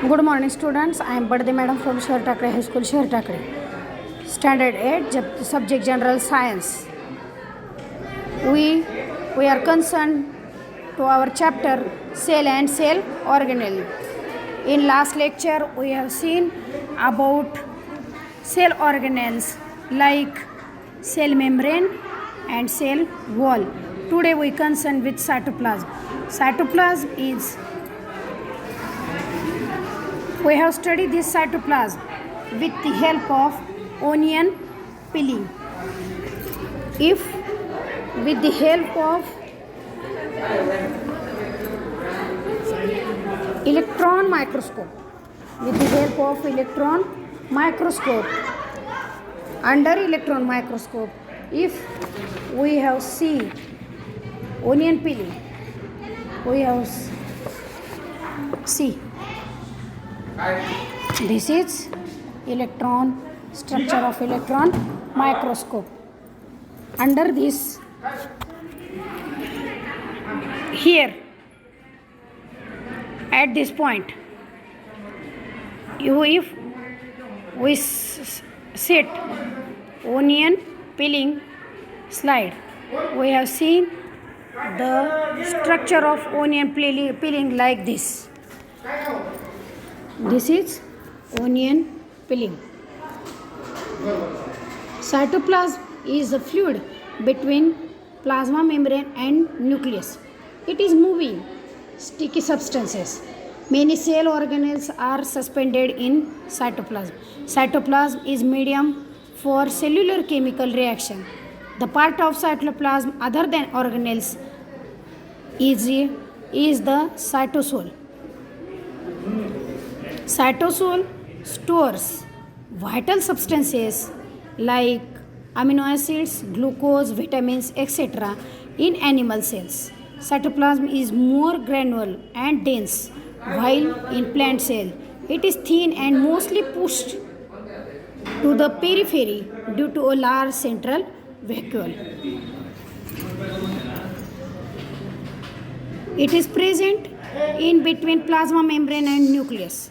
Good morning, students. I am Badde Madam from Shahar Takre High School, Shahar Takre. Standard 8, subject General Science. We are concerned to our chapter Cell and Cell Organelle. In last lecture, we have seen about cell organelles like cell membrane and cell wall. Today we concern with cytoplasm. Cytoplasm is We have studied this cytoplasm with the help of onion peeling. If with the help of electron microscope, under electron microscope, if we have seen onion peeling, we have see. This is structure of electron microscope. Under this, here at this point, if we set onion peeling slide, we have seen the structure of onion peeling like this. This is onion peeling. Cytoplasm is a fluid between plasma membrane and nucleus. It is moving sticky substances. Many cell organelles are suspended in cytoplasm. Cytoplasm is medium for cellular chemical reaction. The part of cytoplasm other than organelles is the cytosol. Cytosol stores vital substances like amino acids, glucose, vitamins, etc. in animal cells. Cytoplasm is more granular and dense, while in plant cell it is thin and mostly pushed to the periphery due to a large central vacuole. It is present in between plasma membrane and nucleus.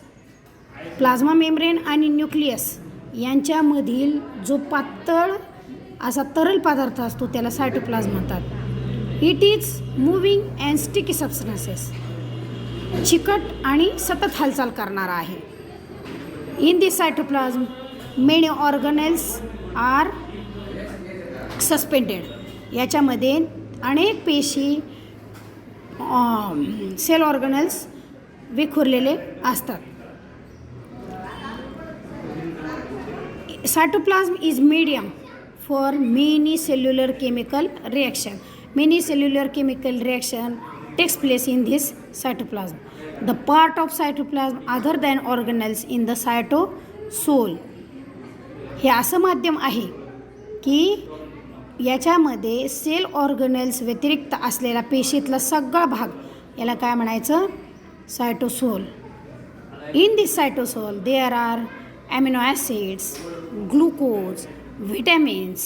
Plasma membrane आणि nucleus यांच्यामधील जो पातळ असा तरल पदार्थ असतो त्याला cytoplasm म्हणतात. It is moving and sticky substances, चिकट आणि सतत हालचाल करणारा आहे. In this cytoplasm many organelles are suspended. याच्यामध्ये अनेक पेशी सेल ऑर्गनेल्स विखुरलेले असतात. Cytoplasm is medium for many cellular chemical reaction. Many cellular chemical reaction takes place in this cytoplasm. The part of cytoplasm other than organelles in the cytosol. हे असं माध्यम आहे की याच्यामध्ये सेल ऑर्गनेल्स व्यतिरिक्त असलेला पेशीतला सगळा भाग याला काय म्हणायचं? सायटोसोल. In this cytosol there are amino acids, glucose, vitamins,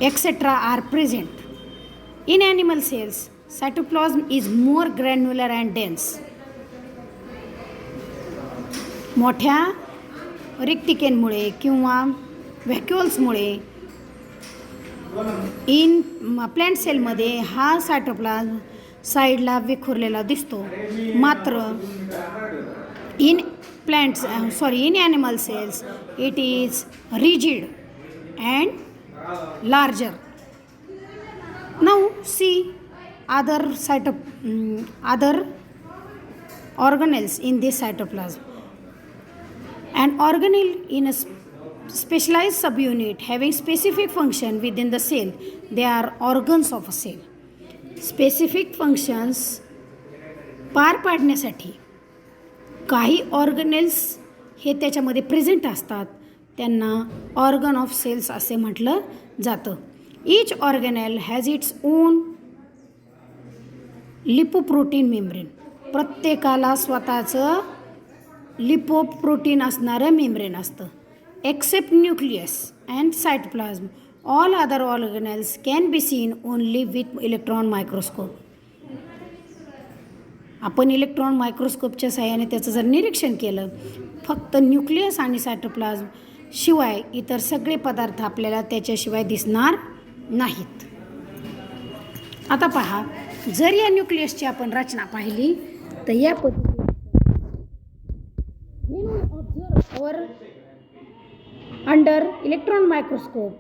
etc. are present. In animal cells, cytoplasm is more granular and dense. मोठ्या रिक्तिकेंमुळे किंवा व्हॅक्युअल्समुळे इन प्लांट सेलमध्ये हा सायटोप्लाझम साईडला विखुरलेला दिसतो. मात्र in animal cells it is rigid and larger. Now see other organelles in this cytoplasm. An organelle in a specialized subunit having specific function within the cell. They are organs of a cell. Specific functions पार पाडण्यासाठी काही organelles हे त्याच्यामध्ये present असतात, त्यांना organ of cells असे म्हटलं जातं. Each organelle has its own lipoprotein membrane. प्रत्येकाला स्वतःचं लिपोप्रोटीन असणारं मेम्ब्रेन असतं. Except nucleus and cytoplasm all other organelles can be seen only with electron microscope. आपण इलेक्ट्रॉन मायक्रोस्कोपच्या साहाय्याने त्याचं जर निरीक्षण केलं, फक्त न्यूक्लियस आणि सायटोप्लाझम शिवाय इतर सगळे पदार्थ आपल्याला त्याच्याशिवाय दिसणार नाहीत. आता पहा, जर या न्यूक्लियसची आपण रचना पाहिली तर या पद्धतीने under electron microscope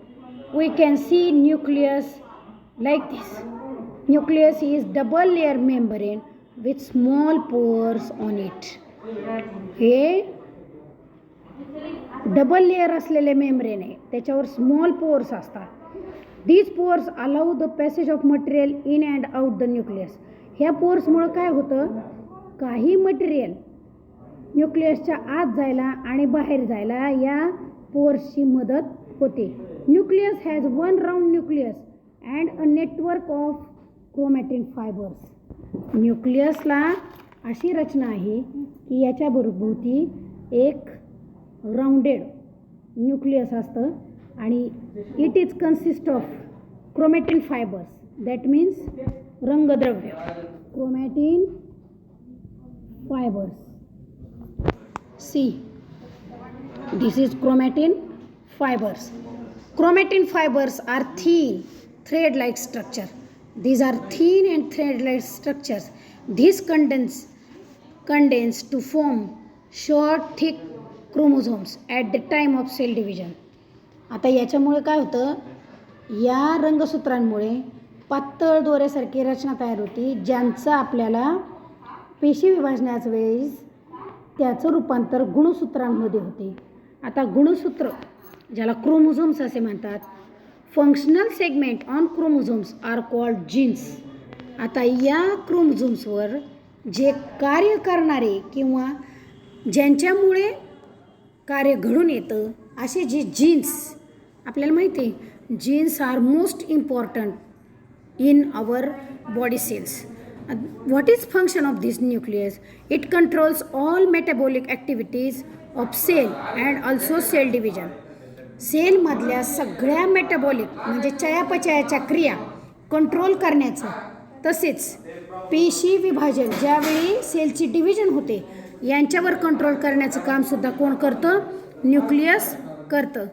we can see nucleus like this. Nucleus is double layer membrane with small pores on it. हे डबल लेअर असलेले मेम्ब्रेन आहे, त्याच्यावर स्मॉल पोर्स असतात. These pores allow the passage of material in and out the nucleus. ह्या पोर्समुळं काय होतं, काही material न्यूक्लियसच्या आत जायला आणि बाहेर जायला या पोर्सची मदत होते. Nucleus has one round nucleus and a network of chromatin fibres. न्यूक्लियसला अशी रचना आहे की याच्या भोवती एक राऊंडेड न्यूक्लियस असतं आणि it is consist of chromatin fibres. That means रंगद्रव्य, chromatin fibres. See, this is chromatin fibers. Chromatin fibers are thin thread like structure. These are thin and thread like structures. These condense to form short thick chromosomes at the time of cell division. आता याच्यामुळे काय होतं, या रंगसूत्रांमुळे पातळ दोऱ्यासारखी रचना तयार होती, ज्यांचं आपल्याला पेशी विभाजनाच्या वेळेस त्याचं रूपांतर गुणसूत्रांमध्ये होते. आता गुणसूत्र ज्याला क्रोमोझोम्स असे म्हणतात, functional segment on chromosomes are called genes. आता या क्रोमोझोम्सवर जे कार्य करणारे किंवा ज्यांच्यामुळे कार्य घडून येतं असे जे जीन्स आपल्याला माहिती आहे, genes are most important in our body cells. What is function of this nucleus? It controls all metabolic activities of cell and also cell division. सेलमधल्या सगळ्या मेटाबॉलिक म्हणजे चयापचयाच्या क्रिया कंट्रोल करण्याचं, तसेच पेशी विभाजन ज्यावेळी सेलची डिव्हिजन होते यांच्यावर कंट्रोल करण्याचं कामसुद्धा कोण करतं, न्यूक्लियस करतं.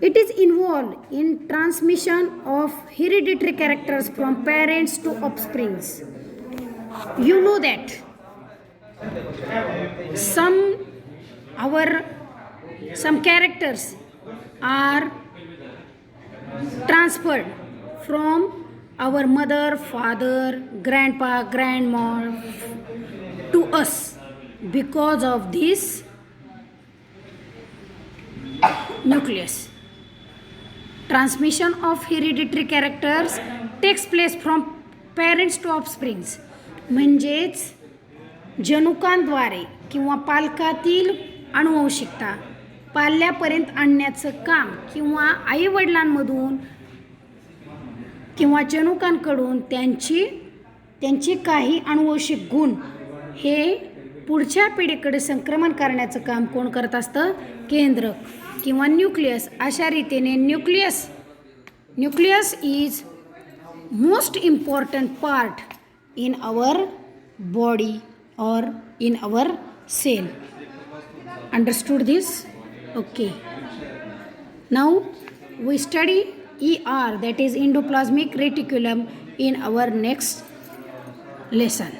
It is involved in transmission of hereditary characters from parents to offsprings. You know that some characters are transferred from our mother, father, grandpa, grandma to us because of this nucleus. Transmission of hereditary characters takes place from parents to offsprings. म्हणजेच जनुकांद्वारे किंवा पालकातील अनुवंशिकता पाल्यापर्यंत आणण्याचं काम किंवा आईवडिलांमधून किंवा जनुकांकडून त्यांची काही अनुवंशिक गुण हे पुढच्या पिढीकडे संक्रमण करण्याचं काम कोण करत असतं, केंद्रक किंवा न्यूक्लियस. अशा रीतीने nucleus is most important part in our body और in our cell. Understood this? Okay. Now we study ER, that is endoplasmic reticulum, in our next lesson.